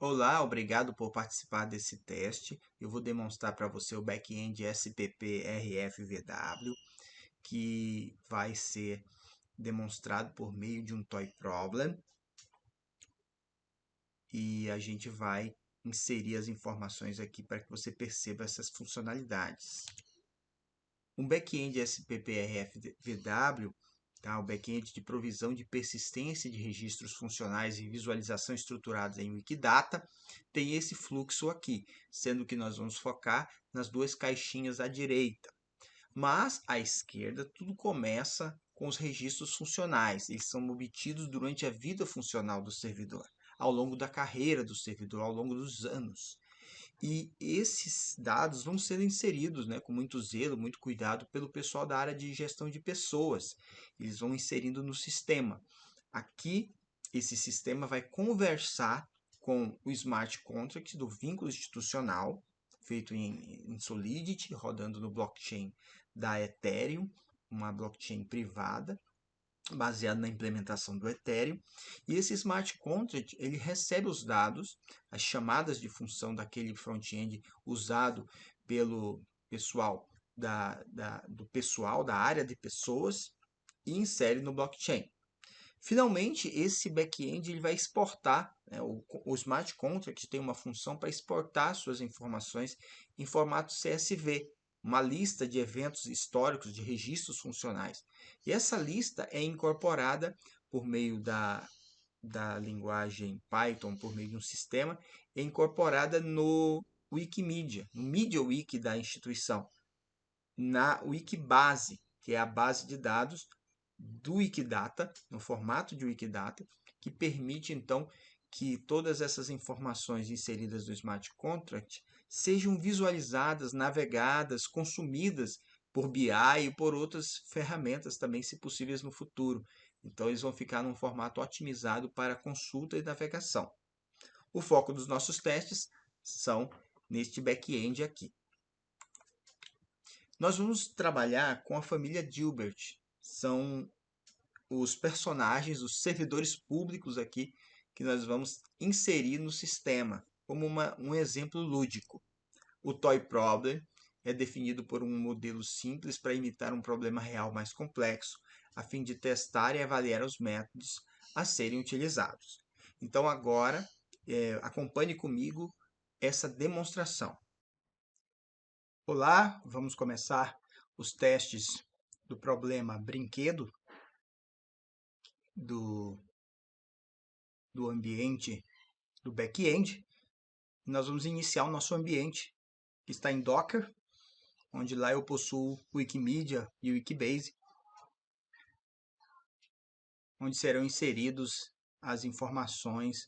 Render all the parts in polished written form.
Olá, obrigado por participar desse teste. Eu vou demonstrar para você o back-end SPP-RF-VW, que vai ser demonstrado por meio de um toy problem. E a gente vai inserir as informações aqui para que você perceba essas funcionalidades. Um back-end SPP-RF-VW, tá? O back-end de provisão de persistência de registros funcionais e visualização estruturados em Wikidata, tem esse fluxo aqui, sendo que nós vamos focar nas duas caixinhas à direita. Mas à esquerda, tudo começa com os registros funcionais. Eles são obtidos durante a vida funcional do servidor, ao longo da carreira do servidor, ao longo dos anos. E esses dados vão ser inseridos, com muito zelo, muito cuidado pelo pessoal da área de gestão de pessoas. Eles vão inserindo no sistema. Aqui, esse sistema vai conversar com o smart contract do vínculo institucional, feito em Solidity, rodando no blockchain da Ethereum, uma blockchain privada, baseado na implementação do Ethereum. E esse smart contract ele recebe os dados, as chamadas de função daquele front-end usado pelo pessoal do pessoal da área de pessoas e insere no blockchain. Finalmente, esse back-end ele vai exportar, o smart contract tem uma função para exportar suas informações em formato CSV, uma lista de eventos históricos de registros funcionais. E essa lista é incorporada por meio da linguagem Python, por meio de um sistema, é incorporada no Wikimedia, no MediaWiki da instituição, na Wikibase, que é a base de dados do Wikidata, no formato de Wikidata, que permite então que todas essas informações inseridas no Smart Contract sejam visualizadas, navegadas, consumidas por BI e por outras ferramentas também, se possíveis no futuro. Então, eles vão ficar num formato otimizado para consulta e navegação. O foco dos nossos testes são neste back-end aqui. Nós vamos trabalhar com a família Dilbert. São os personagens, os servidores públicos aqui que nós vamos inserir no sistema, como um exemplo lúdico. O Toy Problem é definido por um modelo simples para imitar um problema real mais complexo, a fim de testar e avaliar os métodos a serem utilizados. Então agora, acompanhe comigo essa demonstração. Olá, vamos começar os testes do problema brinquedo do ambiente do back-end. Nós vamos iniciar o nosso ambiente, que está em Docker, onde lá eu possuo o Wikimedia e o Wikibase, onde serão inseridos as informações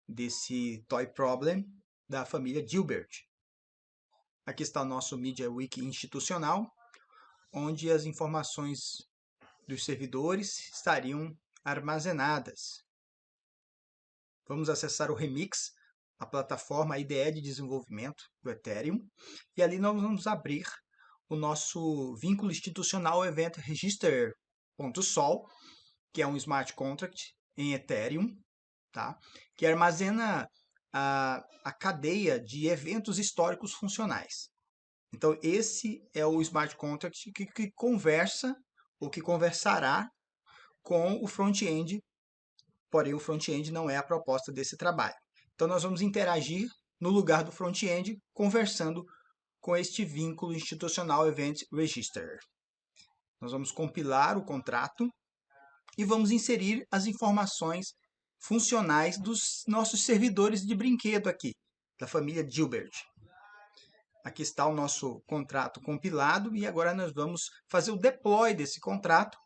desse Toy Problem da família Dilbert. Aqui está o nosso MediaWiki institucional, onde as informações dos servidores estariam armazenadas. Vamos acessar o Remix, a plataforma IDE de desenvolvimento do Ethereum, e ali nós vamos abrir o nosso vínculo institucional Event Register.sol, que é um smart contract em Ethereum, tá? Que armazena a cadeia de eventos históricos funcionais. Então, esse é o smart contract que conversa ou que conversará com o front-end, porém o front-end não é a proposta desse trabalho. Então, nós vamos interagir no lugar do front-end, conversando com este vínculo institucional Event Register. Nós vamos compilar o contrato e vamos inserir as informações funcionais dos nossos servidores de brinquedo aqui, da família Dilbert. Aqui está o nosso contrato compilado e agora nós vamos fazer o deploy desse contrato,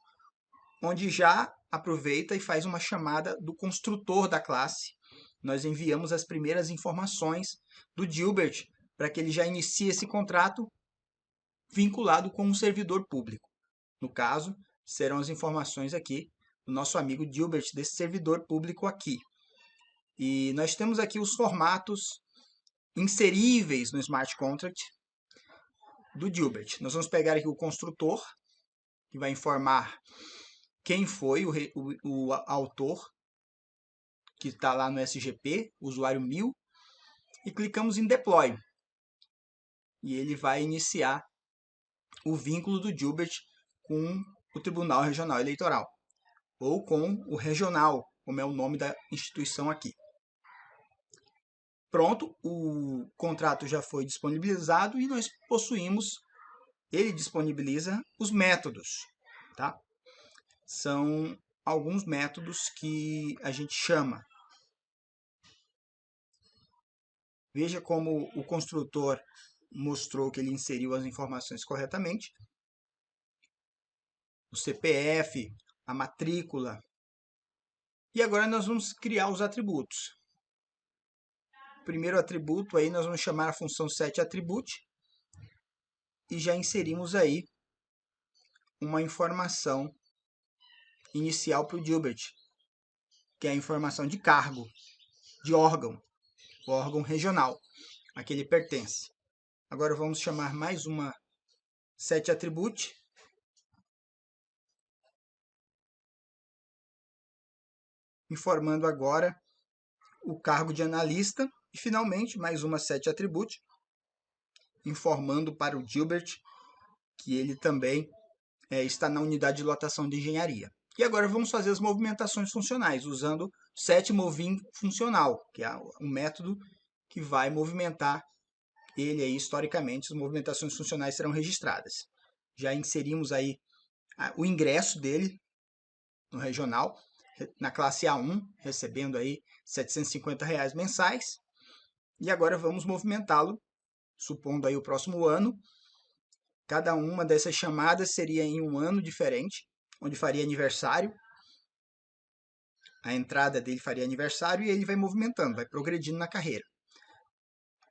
onde já aproveita e faz uma chamada do construtor da classe. Nós enviamos as primeiras informações do Dilbert para que ele já inicie esse contrato vinculado com um servidor público. No caso, serão as informações aqui do nosso amigo Dilbert, desse servidor público aqui. E nós temos aqui os formatos inseríveis no Smart Contract do Dilbert. Nós vamos pegar aqui o construtor, que vai informar quem foi o autor, que está lá no SGP, usuário 1000, e clicamos em Deploy. E ele vai iniciar o vínculo do Gilbert com o Tribunal Regional Eleitoral, ou com o regional, como é o nome da instituição aqui. Pronto, o contrato já foi disponibilizado e nós possuímos, ele disponibiliza os métodos, tá? São alguns métodos que a gente chama. Veja como o construtor mostrou que ele inseriu as informações corretamente. O CPF, a matrícula. E agora nós vamos criar os atributos. O primeiro atributo aí nós vamos chamar a função setAttribute e já inserimos aí uma informação inicial para o Gilbert, que é a informação de cargo, de órgão, o órgão regional a que ele pertence. Agora vamos chamar mais uma setAttribute. Informando agora o cargo de analista. E finalmente mais uma setAttribute, informando para o Gilbert que ele também está na unidade de lotação de engenharia. E agora vamos fazer as movimentações funcionais, usando setMovin funcional, que é um método que vai movimentar ele aí historicamente, as movimentações funcionais serão registradas. Já inserimos aí o ingresso dele no regional, na classe A1, recebendo aí R$ 750 mensais. E agora vamos movimentá-lo, supondo aí o próximo ano. Cada uma dessas chamadas seria em um ano diferente, onde faria aniversário. A entrada dele faria aniversário e ele vai movimentando, vai progredindo na carreira.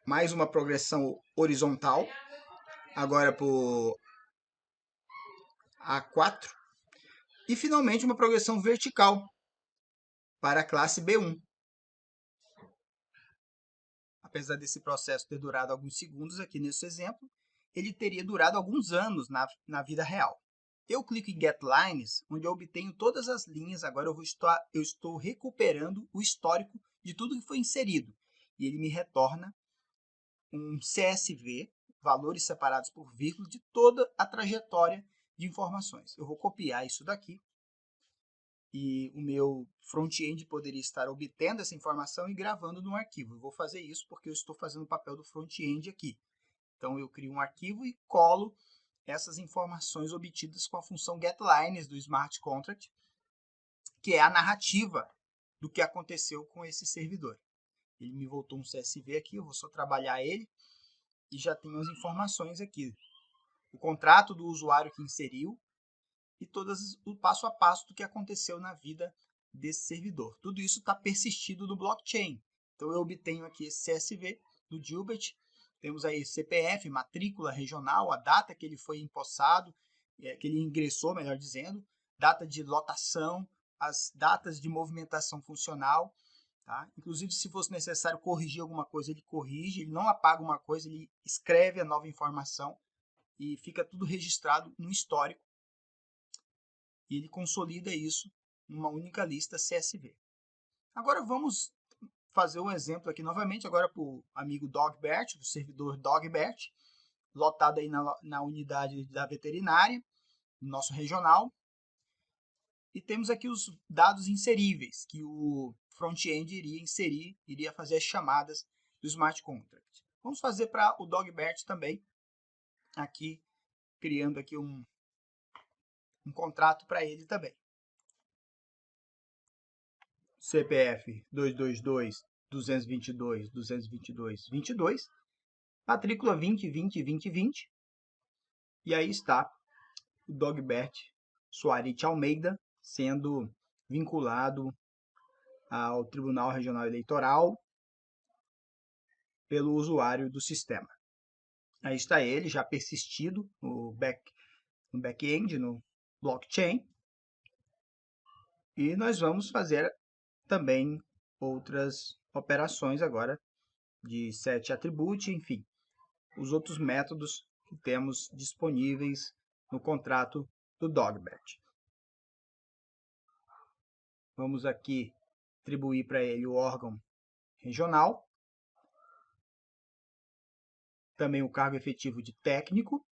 Mais uma progressão horizontal, agora para o A4. E finalmente uma progressão vertical para a classe B1. Apesar desse processo ter durado alguns segundos aqui nesse exemplo, ele teria durado alguns anos na vida real. Eu clico em Get Lines, onde eu obtenho todas as linhas. Agora eu estou recuperando o histórico de tudo que foi inserido. E ele me retorna um CSV, valores separados por vírgula, de toda a trajetória de informações. Eu vou copiar isso daqui. E o meu front-end poderia estar obtendo essa informação e gravando no arquivo. Eu vou fazer isso porque eu estou fazendo o papel do front-end aqui. Então, eu crio um arquivo e colo essas informações obtidas com a função getLines do Smart Contract, que é a narrativa do que aconteceu com esse servidor. Ele me voltou um CSV aqui, eu vou só trabalhar ele e já tenho as informações aqui. O contrato do usuário que inseriu, e o passo a passo do que aconteceu na vida desse servidor. Tudo isso está persistido no blockchain. Então, eu obtenho aqui esse CSV do Gilbert. Temos aí CPF, matrícula regional, a data que ele foi empossado, que ele ingressou, melhor dizendo, data de lotação, as datas de movimentação funcional. Tá? Inclusive, se fosse necessário corrigir alguma coisa, ele corrige, ele não apaga uma coisa, ele escreve a nova informação e fica tudo registrado no histórico. E ele consolida isso numa única lista CSV. Agora vamos fazer um exemplo aqui novamente, agora para o amigo Dogbert, o servidor Dogbert, lotado aí na unidade da veterinária, no nosso regional. E temos aqui os dados inseríveis, que o front-end iria inserir, iria fazer as chamadas do Smart Contract. Vamos fazer para o Dogbert também, aqui, criando aqui um contrato para ele também. CPF 222.222.222.22, matrícula 2020-2020, e aí está o Dogbert Soares Almeida sendo vinculado ao Tribunal Regional Eleitoral pelo usuário do sistema. Aí está ele, já persistido no back-end, no blockchain, e nós vamos fazer também outras operações agora de setAttribute, enfim, os outros métodos que temos disponíveis no contrato do Dogbert. Vamos aqui atribuir para ele o órgão regional também o cargo efetivo de técnico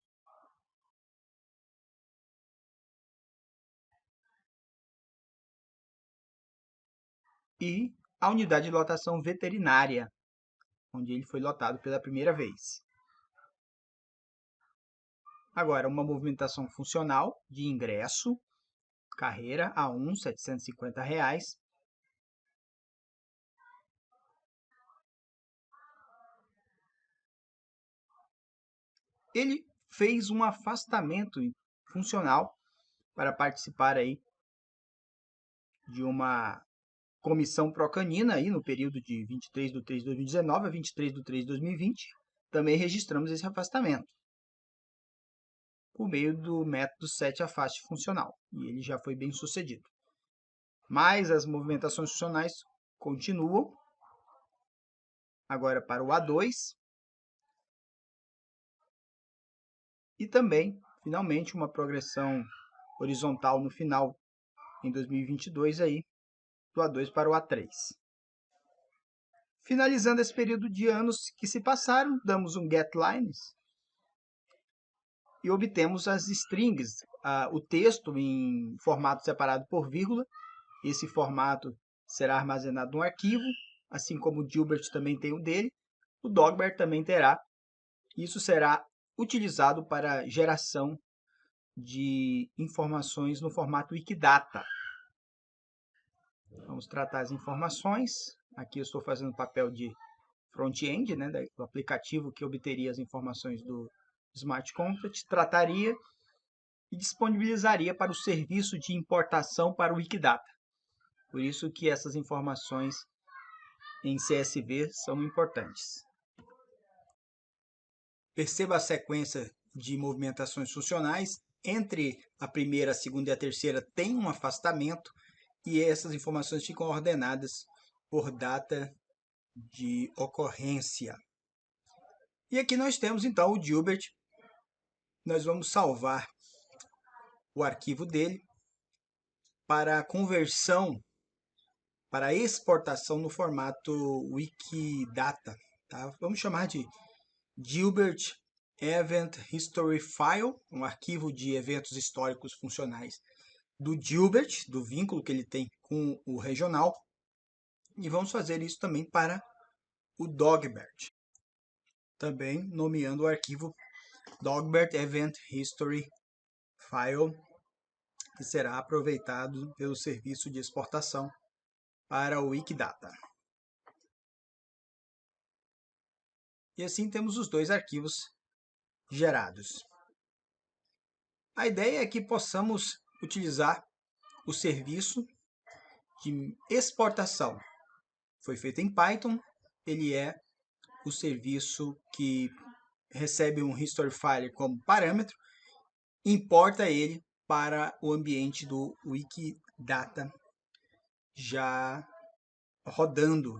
e a unidade de lotação veterinária, onde ele foi lotado pela primeira vez. Agora, uma movimentação funcional de ingresso, carreira A1, R$ 750. Ele fez um afastamento funcional para participar aí de uma comissão procanina aí no período de 23/3/2019 a 23/3/2020. Também registramos esse afastamento por meio do método 7 afaste funcional, e ele já foi bem sucedido. Mas as movimentações funcionais continuam agora para o A2 e também, finalmente, uma progressão horizontal no final, em 2022, aí, do A2 para o A3. Finalizando esse período de anos que se passaram, damos um getLines e obtemos as strings, o texto em formato separado por vírgula. Esse formato será armazenado no arquivo, assim como o Dilbert também tem o dele, o Dogbert também terá. Isso será utilizado para geração de informações no formato Wikidata. Vamos tratar as informações. Aqui eu estou fazendo o papel de front-end, né, do aplicativo que obteria as informações do Smart Contract, trataria e disponibilizaria para o serviço de importação para o Wikidata. Por isso que essas informações em CSV são importantes. Perceba a sequência de movimentações funcionais. Entre a primeira, a segunda e a terceira tem um afastamento e essas informações ficam ordenadas por data de ocorrência. E aqui nós temos então o Dilbert. Nós vamos salvar o arquivo dele para conversão, para exportação no formato Wikidata. Tá? Vamos chamar de Dilbert Event History File, um arquivo de eventos históricos funcionais do Dilbert, do vínculo que ele tem com o regional. E vamos fazer isso também para o Dogbert, também nomeando o arquivo Dogbert Event History File, que será aproveitado pelo serviço de exportação para o Wikidata. E assim temos os dois arquivos gerados. A ideia é que possamos utilizar o serviço de exportação. Foi feito em Python, ele é o serviço que recebe um history file como parâmetro, importa ele para o ambiente do Wikidata já rodando.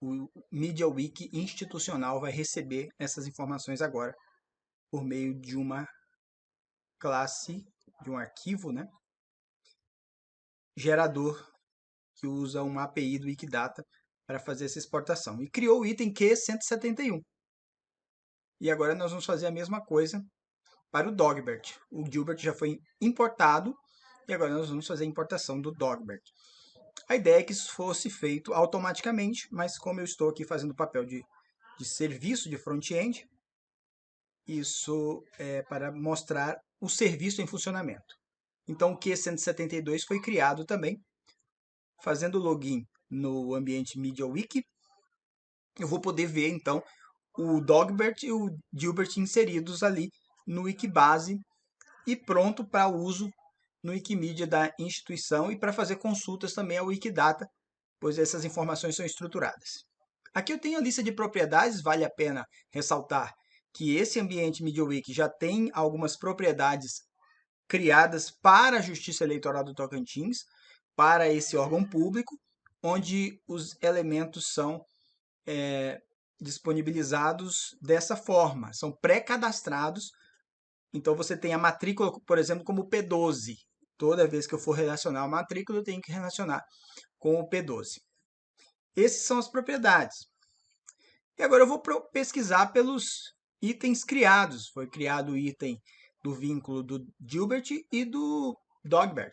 O MediaWiki institucional vai receber essas informações agora por meio de uma classe, de um arquivo, né, gerador que usa uma API do Wikidata para fazer essa exportação. E criou o item Q171. E agora nós vamos fazer a mesma coisa para o Dogbert. O Dilbert já foi importado e agora nós vamos fazer a importação do Dogbert. A ideia é que isso fosse feito automaticamente, mas como eu estou aqui fazendo o papel de serviço de front-end, isso é para mostrar o serviço em funcionamento. Então o Q172 foi criado também. Fazendo login no ambiente MediaWiki, eu vou poder ver então o Dogbert e o Dilbert inseridos ali no Wikibase e pronto para uso no Wikimedia da instituição e para fazer consultas também ao Wikidata, pois essas informações são estruturadas. Aqui eu tenho a lista de propriedades, vale a pena ressaltar que esse ambiente MediaWiki já tem algumas propriedades criadas para a Justiça Eleitoral do Tocantins, para esse órgão público, onde os elementos são disponibilizados dessa forma, são pré-cadastrados. Então você tem a matrícula, por exemplo, como P12. Toda vez que eu for relacionar a matrícula, eu tenho que relacionar com o P12. Essas são as propriedades. E agora eu vou pesquisar pelos itens criados. Foi criado o item do vínculo do Gilbert e do Dogbert.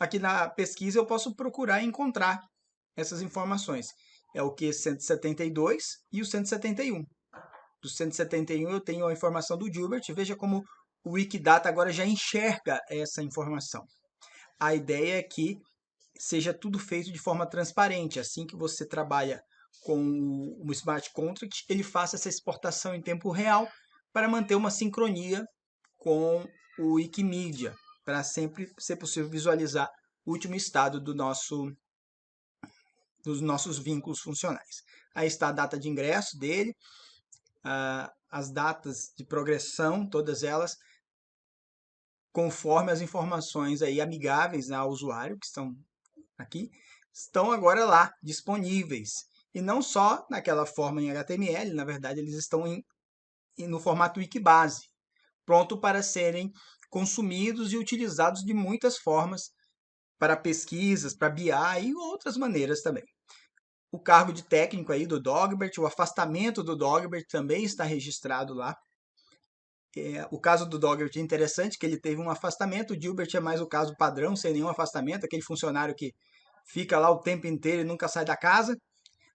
Aqui na pesquisa eu posso procurar e encontrar essas informações. É o Q172 e o 171. Do 171 eu tenho a informação do Gilbert. Veja como o Wikidata agora já enxerga essa informação. A ideia é que seja tudo feito de forma transparente. Assim que você trabalha com o Smart Contract, ele faça essa exportação em tempo real para manter uma sincronia com o Wikimedia, para sempre ser possível visualizar o último estado dos nossos vínculos funcionais. Aí está a data de ingresso dele, as datas de progressão, todas elas conforme as informações aí amigáveis ao usuário, que estão aqui, estão agora lá, disponíveis. E não só naquela forma em HTML, na verdade eles estão no formato Wikibase, pronto para serem consumidos e utilizados de muitas formas, para pesquisas, para BI e outras maneiras também. O cargo de técnico aí do Dogbert, o afastamento do Dogbert também está registrado lá. O caso do Dogbert é interessante, que ele teve um afastamento. O Gilbert é mais o caso padrão, sem nenhum afastamento, aquele funcionário que fica lá o tempo inteiro e nunca sai da casa.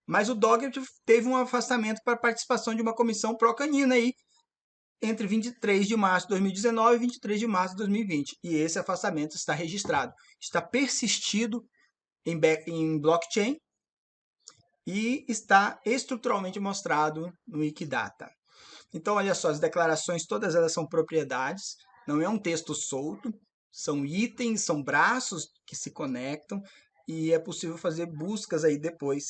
Mas o Dogbert teve um afastamento para participação de uma comissão pró-canina aí, entre 23 de março de 2019 e 23 de março de 2020. E esse afastamento está registrado, está persistido em blockchain e está estruturalmente mostrado no Wikidata. Então, olha só, as declarações, todas elas são propriedades, não é um texto solto, são itens, são braços que se conectam e é possível fazer buscas aí depois.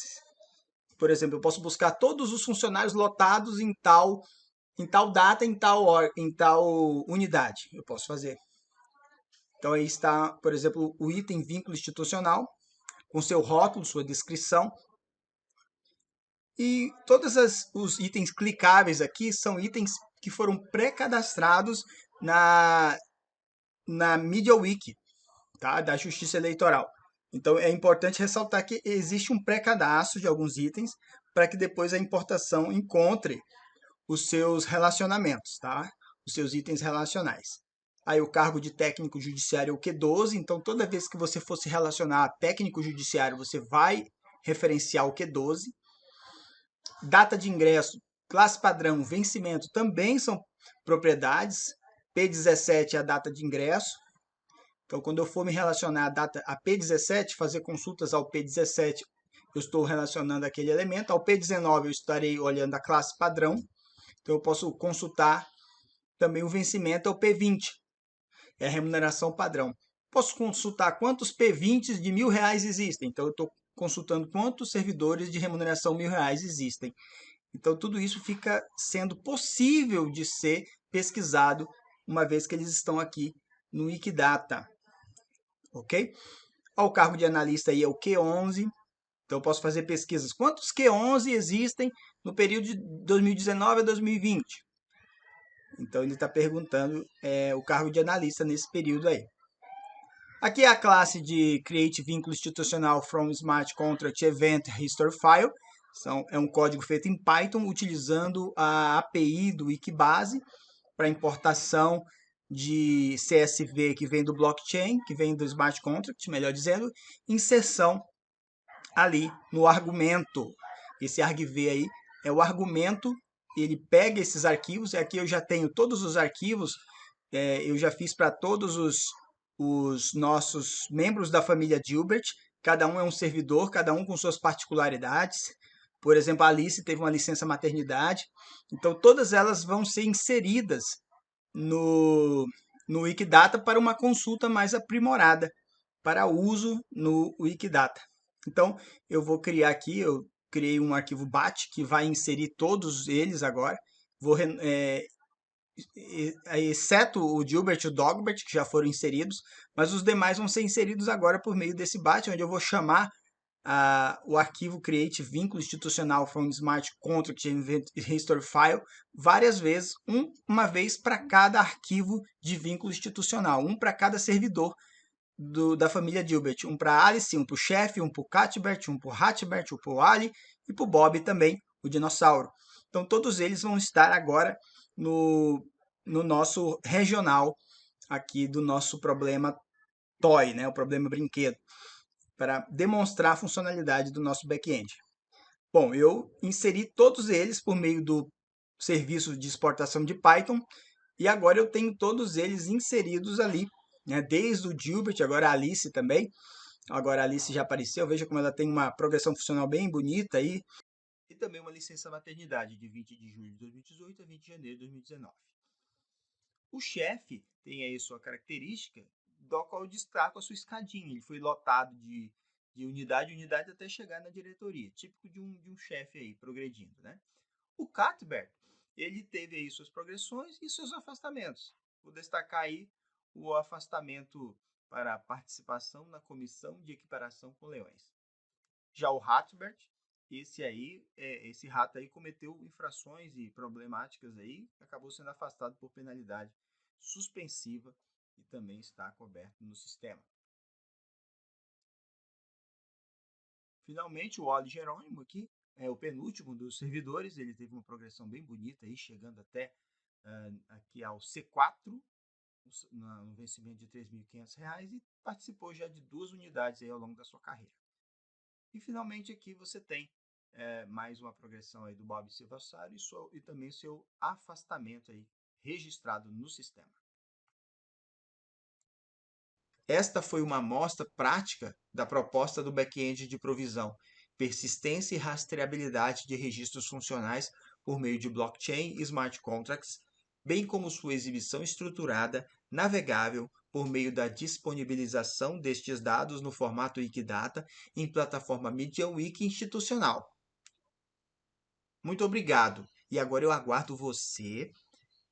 Por exemplo, eu posso buscar todos os funcionários lotados em tal data, em tal unidade. Eu posso fazer. Então, aí está, por exemplo, o item vínculo institucional, com seu rótulo, sua descrição. E todos os itens clicáveis aqui são itens que foram pré-cadastrados na MediaWiki, tá? Da Justiça Eleitoral. Então é importante ressaltar que existe um pré-cadastro de alguns itens para que depois a importação encontre os seus relacionamentos, tá? Os seus itens relacionais. Aí o cargo de técnico judiciário é o Q12, então toda vez que você for se relacionar a técnico judiciário, você vai referenciar o Q12. Data de ingresso, classe padrão, vencimento também são propriedades. P17 é a data de ingresso. Então, quando eu for me relacionar a P17, fazer consultas ao P17, eu estou relacionando aquele elemento. Ao P19, eu estarei olhando a classe padrão. Então, eu posso consultar também o vencimento ao P20, é a remuneração padrão. Posso consultar quantos P20s de R$1.000 existem. Então, eu estou consultando quantos servidores de remuneração R$1.000 existem. Então, tudo isso fica sendo possível de ser pesquisado, uma vez que eles estão aqui no Wikidata. Ok? O cargo de analista aí é o Q11. Então, eu posso fazer pesquisas. Quantos Q11 existem no período de 2019 a 2020? Então, ele está perguntando o cargo de analista nesse período aí. Aqui é a classe de Create Vínculo Institucional from Smart Contract Event History File. É um código feito em Python, utilizando a API do Wikibase para importação de CSV que vem do blockchain, que vem do Smart Contract, melhor dizendo, inserção ali no argumento. Esse argv aí é o argumento, ele pega esses arquivos, e aqui eu já tenho todos os arquivos, eu já fiz para todos os nossos membros da família Gilbert, cada um é um servidor, cada um com suas particularidades. Por exemplo, a Alice teve uma licença maternidade, então todas elas vão ser inseridas no Wikidata para uma consulta mais aprimorada, para uso no Wikidata. Então, eu vou criar aqui, eu criei um arquivo BAT que vai inserir todos eles agora, exceto o Gilbert e o Dogbert, que já foram inseridos, mas os demais vão ser inseridos agora por meio desse BAT, onde eu vou chamar o arquivo create vínculo institucional from smart contract event history file várias vezes, uma vez para cada arquivo de vínculo institucional, um para cada servidor da família Gilbert, um para Alice, um para o chefe, um para o Cuthbert, um para o Hatbert, um para o Ali e para o Bob também, o dinossauro. Então todos eles vão estar agora no nosso regional aqui do nosso problema toy, né, o problema brinquedo, para demonstrar a funcionalidade do nosso back-end. Bom, eu inseri todos eles por meio do serviço de exportação de Python e agora eu tenho todos eles inseridos ali, né, desde o Gilbert, agora a Alice também. Agora a Alice já apareceu, veja como ela tem uma progressão funcional bem bonita aí. E também uma licença maternidade de 20 de julho de 2018 a 20 de janeiro de 2019. O chefe tem aí sua característica, do qual eu destaco a sua escadinha. Ele foi lotado de unidade em unidade até chegar na diretoria, típico de um chefe aí progredindo, né? O Cuthbert, ele teve aí suas progressões e seus afastamentos. Vou destacar aí o afastamento para participação na comissão de equiparação com leões. Já o Ratbert, esse rato aí cometeu infrações e problemáticas aí, acabou sendo afastado por penalidade suspensiva e também está coberto no sistema. Finalmente, o Oli Jerônimo aqui é o penúltimo dos servidores, ele teve uma progressão bem bonita aí, chegando até aqui ao C4, no vencimento de R$ 3.500 e participou já de 2 unidades aí ao longo da sua carreira. E finalmente aqui você tem mais uma progressão aí do Bob Silvassaro e também seu afastamento aí registrado no sistema. Esta foi uma amostra prática da proposta do back-end de provisão, persistência e rastreabilidade de registros funcionais por meio de blockchain e smart contracts, bem como sua exibição estruturada, navegável, por meio da disponibilização destes dados no formato Wikidata em plataforma MediaWiki institucional. Muito obrigado! E agora eu aguardo você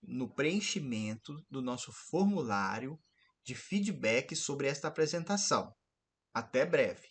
no preenchimento do nosso formulário de feedback sobre esta apresentação. Até breve!